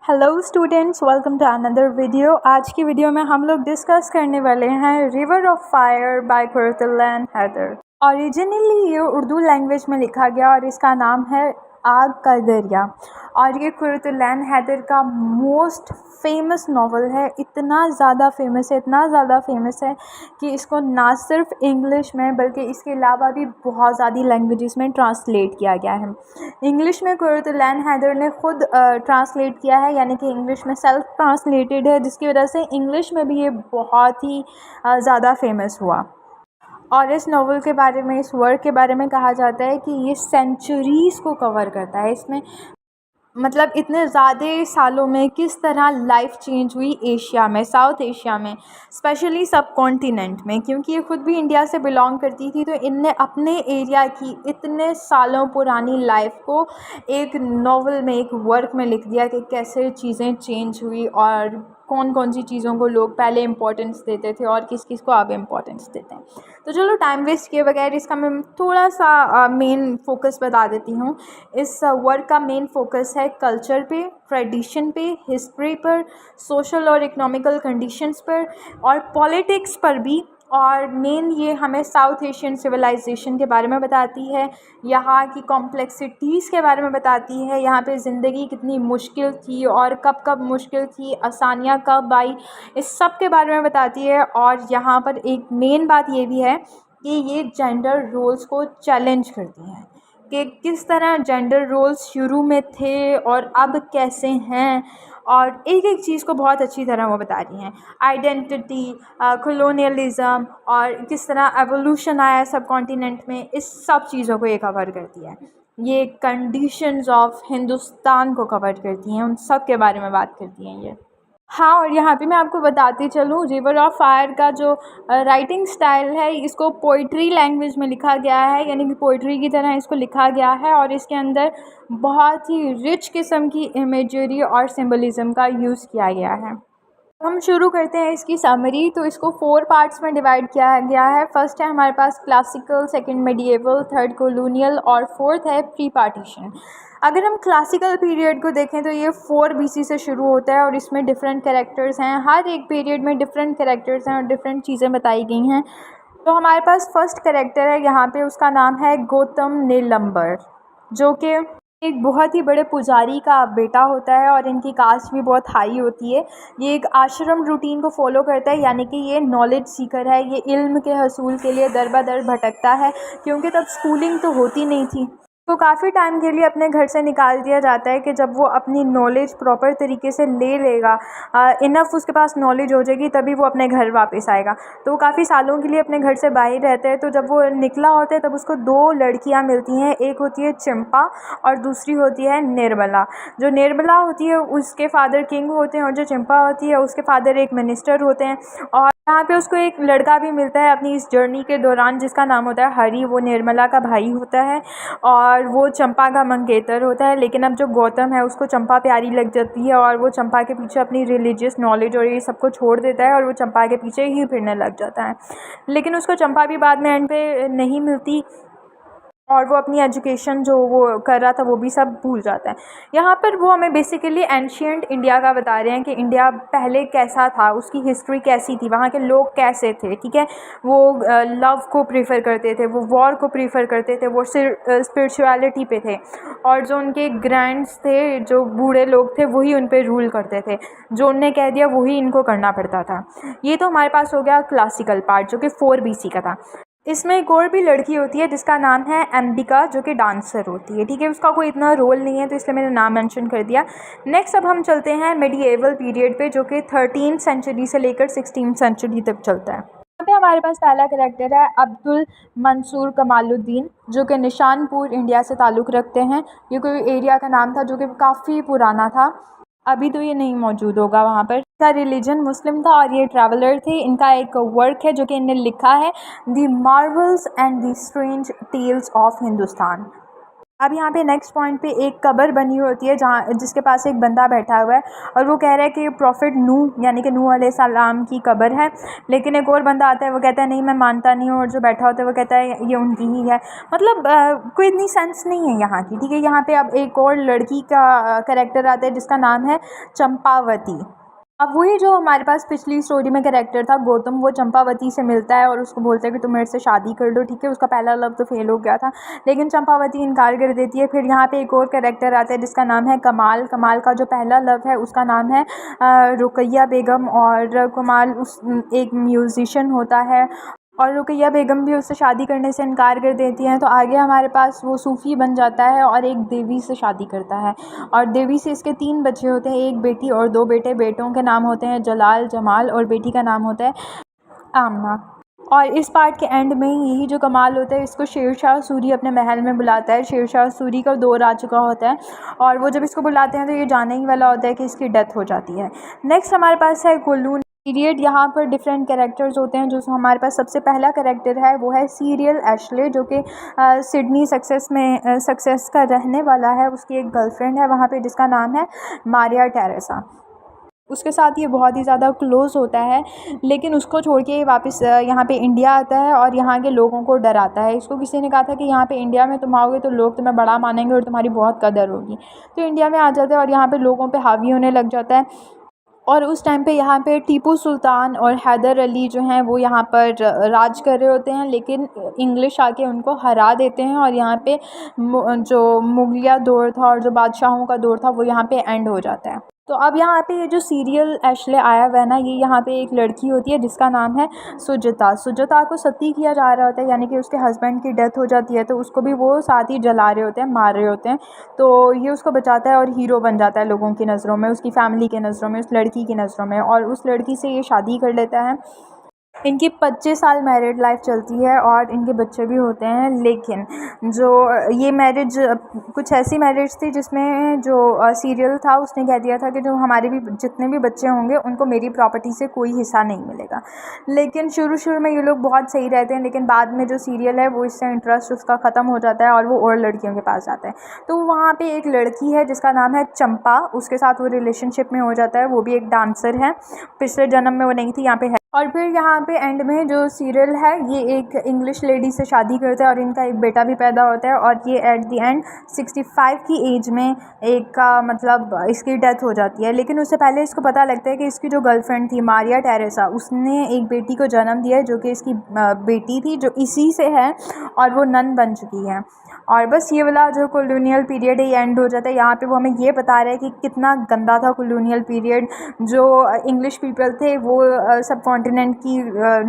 Hello students, welcome to another video. आज की video में हम लोग डिस्कस करने वाले हैं river of fire by Qurratulain Hyder. Originally ये उर्दू लैंग्वेज में लिखा गया और इसका नाम है आग का दरिया। और ये कुरतुल्लान हैदर का मोस्ट फेमस नावल है। इतना ज़्यादा फेमस है कि इसको ना सिर्फ इंग्लिश में बल्कि इसके अलावा भी बहुत ज़्यादा लैंग्वेजेस में ट्रांसलेट किया गया है। इंग्लिश में कुरतुल्लान हैदर ने खुद ट्रांसलेट किया है, यानी कि इंग्लिश में सेल्फ ट्रांसलेटेड है, जिसकी वजह से इंग्लिश में भी ये बहुत ही ज़्यादा फेमस हुआ। और इस नावल के बारे में, इस वर्क के बारे में कहा जाता है कि ये सेंचुरीज़ को कवर करता है। इसमें मतलब इतने ज़्यादा सालों में किस तरह लाइफ चेंज हुई एशिया में, साउथ एशिया में, स्पेशली सब कॉन्टिनेंट में, क्योंकि ये खुद भी इंडिया से बिलोंग करती थी। तो इनने अपने एरिया की इतने सालों पुरानी लाइफ को एक नावल में, एक वर्क में लिख दिया कि कैसे चीज़ें चेंज हुई और कौन कौन सी चीज़ों को लोग पहले इम्पोर्टेंस देते थे और किस किस को अब इम्पोर्टेंस देते हैं। तो चलो टाइम वेस्ट किए बगैर इसका मैं थोड़ा सा मेन फोकस बता देती हूँ। इस वर्क का मेन फोकस है कल्चर पे, ट्रेडिशन पे, हिस्ट्री पर, सोशल और इकोनॉमिकल कंडीशंस पर और पॉलिटिक्स पर भी। और मेन ये हमें साउथ एशियन सिविलाइजेशन के बारे में बताती है, यहाँ की कॉम्प्लेक्सिटीज़ के बारे में बताती है, यहाँ पे ज़िंदगी कितनी मुश्किल थी और कब कब मुश्किल थी, आसानियाँ कब आई, इस सब के बारे में बताती है। और यहाँ पर एक मेन बात ये भी है कि ये जेंडर रोल्स को चैलेंज करती हैं कि किस तरह जेंडर रोल्स शुरू में थे और अब कैसे हैं। और एक एक चीज़ को बहुत अच्छी तरह वो बता रही हैं, आइडेंटिटी, कॉलोनियलिज़म और किस तरह एवोल्यूशन आया सब कॉन्टिनेंट में, इस सब चीज़ों को ये कवर करती है। ये कंडीशंस ऑफ हिंदुस्तान को कवर करती हैं, उन सब के बारे में बात करती हैं ये। हाँ, और यहाँ पे मैं आपको बताती चलूँ, रिवर ऑफ फायर का जो राइटिंग स्टाइल है, इसको पोइट्री लैंग्वेज में लिखा गया है, यानी कि पोइट्री की तरह इसको लिखा गया है। और इसके अंदर बहुत ही रिच किस्म की इमेजरी और सिंबलिज़म का यूज़ किया गया है। हम शुरू करते हैं इसकी समरी। तो इसको 4 पार्ट्स में डिवाइड किया गया है। फर्स्ट है हमारे पास classical, second medieval, third colonial और फोर्थ है प्री पार्टीशन। अगर हम क्लासिकल पीरियड को देखें तो ये 4 BC से शुरू होता है और इसमें डिफरेंट कैरेक्टर्स हैं। हर एक पीरियड में डिफरेंट कैरेक्टर्स हैं और डिफरेंट चीज़ें बताई गई हैं। तो हमारे पास फर्स्ट कैरेक्टर है यहाँ पे, उसका नाम है गौतम नीलम्बर, जो कि एक बहुत ही बड़े पुजारी का बेटा होता है और इनकी कास्ट भी बहुत हाई होती है। ये एक आश्रम रूटीन को फॉलो करता है, यानी कि ये नॉलेज सीकर है, ये इल्म के हसूल के लिए दर बदर भटकता है, क्योंकि तब स्कूलिंग तो होती नहीं थी। तो काफ़ी टाइम के लिए अपने घर से निकाल दिया जाता है कि जब वो अपनी नॉलेज प्रॉपर तरीके से ले लेगा, इनफ उसके पास नॉलेज हो जाएगी, तभी वो अपने घर वापस आएगा। तो वो काफ़ी सालों के लिए अपने घर से बाहर रहता है। तो जब वो निकला होता है तब उसको 2 लड़कियां मिलती हैं, एक होती है चंपा और दूसरी होती है निर्मला। जो निर्मला होती है उसके फादर किंग होते हैं और जो चंपा होती है उसके फादर एक मिनिस्टर होते हैं। और यहाँ पे उसको एक लड़का भी मिलता है अपनी इस जर्नी के दौरान, जिसका नाम होता है हरी। वो निर्मला का भाई होता है और वो चंपा का मंगेतर होता है। लेकिन अब जो गौतम है उसको चंपा प्यारी लग जाती है और वो चंपा के पीछे अपनी रिलीजियस नॉलेज और ये सबको छोड़ देता है और वो चंपा के पीछे ही फिरने लग जाता है। लेकिन उसको चंपा भी बाद में एंड पे नहीं मिलती और वो अपनी एजुकेशन जो वो कर रहा था वो भी सब भूल जाता है। यहाँ पर वो हमें बेसिकली एंशियंट इंडिया का बता रहे हैं कि इंडिया पहले कैसा था, उसकी हिस्ट्री कैसी थी, वहाँ के लोग कैसे थे। ठीक है, वो लव को प्रीफर करते थे, वो वॉर को प्रीफर करते थे, वो स्पिरिचुअलिटी पे थे। और जो उनके ग्रैंड्स थे, जो बूढ़े लोग थे, वही उन पर रूल करते थे, जो उनने कह दिया वही इनको करना पड़ता था। ये तो हमारे पास हो गया क्लासिकल पार्ट, जो कि 4 BC का था। इसमें एक और भी लड़की होती है जिसका नाम है अंबिका, जो कि डांसर होती है। ठीक है, उसका कोई इतना रोल नहीं है तो इसलिए मैंने नाम मेंशन कर दिया। नेक्स्ट अब हम चलते हैं मेडिएवल पीरियड पे, जो कि 13वीं सेंचुरी से लेकर 16वीं सेंचुरी तक चलता है। यहाँ पे हमारे पास पहला कैरेक्टर है अब्दुल मंसूर कमालुद्दीन, जो कि निशानपुर इंडिया से ताल्लुक़ रखते हैं। ये कोई एरिया का नाम था जो कि काफ़ी पुराना था, अभी तो ये नहीं मौजूद होगा वहाँ पर। इनका रिलीजन मुस्लिम था और ये ट्रैवलर थे। इनका एक वर्क है जो कि इन्हें लिखा है, the marvels and the strange tales of Hindustan. अब यहाँ पे नेक्स्ट पॉइंट पे एक कब्र बनी होती है जहाँ जिसके पास एक बंदा बैठा हुआ है और वो कह रहा है कि प्रॉफिट नूह यानी कि नूह अलैहिस्सलाम की कब्र है। लेकिन एक और बंदा आता है, वो कहता है नहीं मैं मानता नहीं हूँ, और जो बैठा होता है वो कहता है ये उनकी ही है। मतलब कोई इतनी सेंस नहीं है यहाँ की, ठीक है। यहाँ पे अब एक और लड़की का कैरेक्टर आता है जिसका नाम है चंपावती। अब वही जो हमारे पास पिछली स्टोरी में कैरेक्टर था गौतम, वो चंपावती से मिलता है और उसको बोलता है कि तुम मेरे से शादी कर लो, ठीक है। उसका पहला लव तो फेल हो गया था, लेकिन चंपावती इनकार कर देती है। फिर यहाँ पे एक और कैरेक्टर आता है जिसका नाम है कमाल। कमाल का जो पहला लव है उसका नाम है रुकैया बेगम, और कमाल उस एक म्यूज़िशियन होता है और रुकैया बेगम भी उससे शादी करने से इनकार कर देती हैं। तो आगे हमारे पास वो सूफ़ी बन जाता है और एक देवी से शादी करता है, और देवी से इसके 3 बच्चे होते हैं, एक बेटी और 2 बेटे। बेटों के नाम होते हैं जलाल, जमाल, और बेटी का नाम होता है आमना। और इस पार्ट के एंड में यही जो कमाल होता है, इसको शेरशाह सूरी अपने महल में बुलाता है। शेरशाह सूरी का दौर आ चुका होता है और वो जब इसको बुलाते हैं तो ये जानने ही वाला होता है कि इसकी डेथ हो जाती है। नेक्स्ट हमारे पास है कुल्लू पीरियड। यहाँ पर डिफरेंट कैरेक्टर्स होते हैं। जो हमारे पास सबसे पहला कैरेक्टर है वो है सीरियल एशले, जो कि सिडनी सक्सेस का रहने वाला है। उसकी एक गर्लफ्रेंड है वहाँ पे जिसका नाम है मारिया टेरेसा। उसके साथ ये बहुत ही ज़्यादा क्लोज़ होता है, लेकिन उसको छोड़ के वापस यहाँ पे इंडिया आता है और यहाँ के लोगों को डराता है। इसको किसी ने कहा था कि यहाँ पे इंडिया में तुम आओगे तो लोग तुम्हें बड़ा मानेंगे और तुम्हारी बहुत कदर होगी। तो इंडिया में आ जाता है और यहाँ पे लोगों पे हावी होने लग जाता है। और उस टाइम पे यहाँ पे टीपू सुल्तान और हैदर अली जो हैं वो यहाँ पर राज कर रहे होते हैं, लेकिन इंग्लिश आके उनको हरा देते हैं और यहाँ पे जो मुगलिया दौर था और जो बादशाहों का दौर था वो यहाँ पे एंड हो जाता है। तो अब यहाँ पे ये जो सीरियल एशले आया हुआ है ना, ये यहाँ पे एक लड़की होती है जिसका नाम है सुजाता। सुजाता को सती किया जा रहा होता है, यानी कि उसके हस्बैंड की डेथ हो जाती है, तो उसको भी वो साथ ही जला रहे होते हैं, मार रहे होते हैं। तो ये उसको बचाता है और हीरो बन जाता है लोगों की नज़रों में, उसकी फैमिली के नज़रों में, उस लड़की की नज़रों में, और उस लड़की से ये शादी कर लेता है। इनकी 25 साल मैरिड लाइफ चलती है और इनके बच्चे भी होते हैं। लेकिन जो ये मैरिज कुछ ऐसी मैरिज थी जिसमें जो सीरियल था उसने कह दिया था कि जो हमारे भी जितने भी बच्चे होंगे उनको मेरी प्रॉपर्टी से कोई हिस्सा नहीं मिलेगा। लेकिन शुरू में ये लोग बहुत सही रहते हैं, लेकिन बाद में जो सीरियल है वो इससे इंटरेस्ट उसका ख़त्म हो जाता है और वो और लड़कियों के पास जाता है। तो वहाँ पे एक लड़की है जिसका नाम है चंपा, उसके साथ वो रिलेशनशिप में हो जाता है। वो भी एक डांसर है, पिछले जन्म में वो नहीं थी, यहाँ पे है। और फिर यहाँ पे एंड में जो सीरियल है ये एक इंग्लिश लेडी से शादी करता है और इनका एक बेटा भी पैदा होता है, और ये एट द एंड 65 की एज में एक का मतलब इसकी डेथ हो जाती है। लेकिन उससे पहले इसको पता लगता है कि इसकी जो गर्लफ्रेंड थी मारिया टेरेसा, उसने एक बेटी को जन्म दिया है जो कि इसकी बेटी थी, जो इसी से है और वो नन बन चुकी है। और बस ये वाला जो कॉलोनियल पीरियड है ये एंड हो जाता है। यहाँ पे वो हमें ये बता रहे हैं कि कितना गंदा था कॉलोनियल पीरियड। जो इंग्लिश पीपल थे वो सब कॉन्टिनेंट की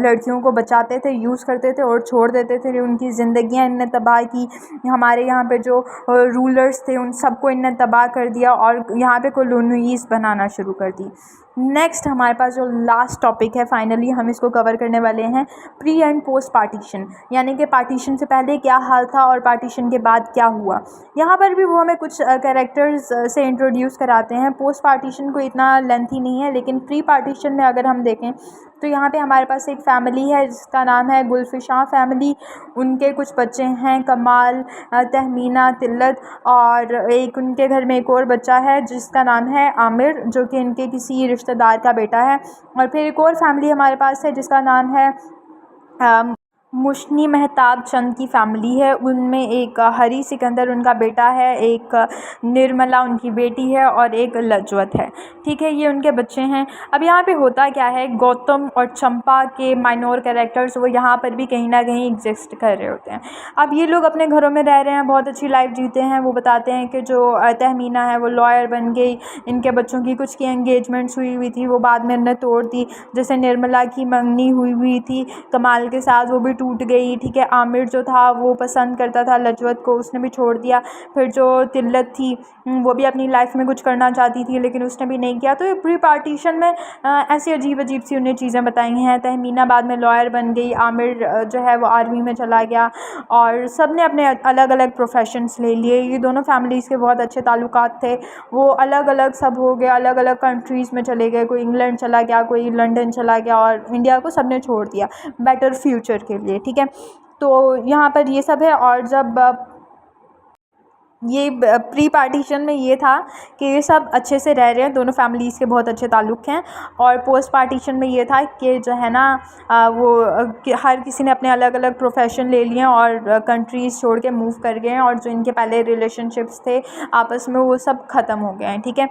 लड़कियों को बचाते थे, यूज़ करते थे और छोड़ देते थे। उनकी ज़िंदगियाँ इनने तबाह की। हमारे यहाँ पे जो रूलर्स थे उन सबको इनने तबाह कर दिया और यहाँ पे कॉलोनीज़ बनाना शुरू कर दी। नेक्स्ट हमारे पास जो लास्ट टॉपिक है, फाइनली हम इसको कवर करने वाले हैं, प्री एंड पोस्ट पार्टीशन, यानी कि पार्टीशन से पहले क्या हाल था और पार्टीशन के बाद क्या हुआ। यहाँ पर भी वो हमें कुछ कैरेक्टर्स से इंट्रोड्यूस कराते हैं। पोस्ट पार्टीशन को इतना लेंथी नहीं है, लेकिन प्री पार्टीशन में अगर हम देखें तो यहाँ पे हमारे पास एक फ़ैमिली है जिसका नाम है गुलफिशां फैमिली। उनके कुछ बच्चे हैं, कमाल, तहमीना, तिल्लत, और एक उनके घर में एक और बच्चा है जिसका नाम है आमिर, जो कि इनके किसी रिश्तेदार का बेटा है। और फिर एक और फैमिली हमारे पास है जिसका नाम है मुशनी मेहताब चंद की फ़ैमिली है। उनमें एक हरी सिकंदर उनका बेटा है, एक निर्मला उनकी बेटी है और एक लज्जत है, ठीक है। ये उनके बच्चे हैं। अब यहाँ पे होता क्या है, गौतम और चंपा के माइनॉर कैरेक्टर्स वो यहाँ पर भी कहीं ना कहीं एग्जिस्ट कर रहे होते हैं। अब ये लोग अपने घरों में रह रहे हैं, बहुत अच्छी लाइफ जीते हैं। वो बताते हैं कि जो तहमीना है वो लॉयर बन गई, इनके बच्चों की कुछ की एंगेजमेंट्स हुई थी, वो बाद में उन्हें तोड़ दी। जैसे निर्मला की मंगनी हुई थी कमाल के साथ, वो भी टूट गई, ठीक है। आमिर जो था वो पसंद करता था लज्जत को, उसने भी छोड़ दिया। फिर जो तिल्लत थी वो भी अपनी लाइफ में कुछ करना चाहती थी लेकिन उसने भी नहीं किया। तो ये प्री पार्टीशन में ऐसी अजीब अजीब सी उन्हें चीज़ें बताई हैं। तहमीना बाद में लॉयर बन गई, आमिर जो है वो आर्मी में चला गया, और सब ने अपने अलग अलग प्रोफेशंस ले लिए। ये दोनों फैमिलीज़ के बहुत अच्छे ताल्लुकात थे, वो अलग अलग सब हो गए, अलग अलग कंट्रीज़ में चले गए। कोई इंग्लैंड चला गया, कोई लंदन चला गया, और इंडिया को सब ने छोड़ दिया बेटर फ्यूचर के लिए, ठीक है। तो यहाँ पर ये सब है। और जब ये प्री पार्टीशन में ये था कि ये सब अच्छे से रह रहे हैं, दोनों फैमिलीज़ के बहुत अच्छे ताल्लुक़ हैं। और पोस्ट पार्टीशन में ये था कि जो है ना कि हर किसी ने अपने अलग अलग प्रोफेशन ले लिए और कंट्रीज़ छोड़ के मूव कर गए हैं, और जो इनके पहले रिलेशनशिप्स थे आपस में वो सब ख़त्म हो गए हैं, ठीक है।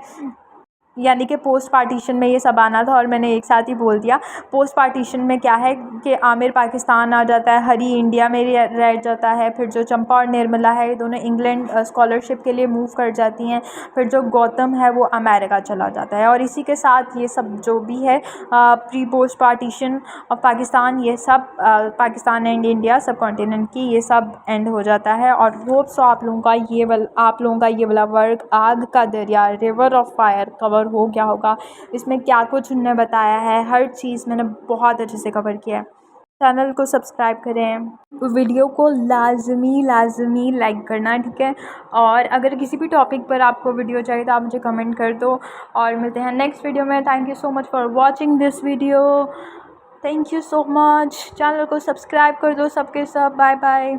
यानी कि पोस्ट पार्टीशन में ये सब आना था, और मैंने एक साथ ही बोल दिया। पोस्ट पार्टीशन में क्या है कि आमिर पाकिस्तान आ जाता है, हरी इंडिया में रह जाता है, फिर जो चंपा और निर्मला है ये दोनों इंग्लैंड स्कॉलरशिप के लिए मूव कर जाती हैं, फिर जो गौतम है वो अमेरिका चला जाता है। और इसी के साथ ये सब जो भी है pre post partition of Pakistan, ये सब पाकिस्तान एंड इंडिया सब कॉन्टिनेंट की ये सब एंड हो जाता है। और होप सो आप लोगों का ये वाला वर्क आग का दरिया, रिवर ऑफ फायर कवर हो गया होगा। इसमें क्या कुछ उन्होंने बताया है, हर चीज़ मैंने बहुत अच्छे से कवर किया है। चैनल को सब्सक्राइब करें, वीडियो को लाजमी लाइक करना, ठीक है। और अगर किसी भी टॉपिक पर आपको वीडियो चाहिए तो आप मुझे कमेंट कर दो, और मिलते हैं नेक्स्ट वीडियो में। Thank you so much for watching this video, thank you so much. Channel को सब्सक्राइब कर दो सबके सब। Bye bye.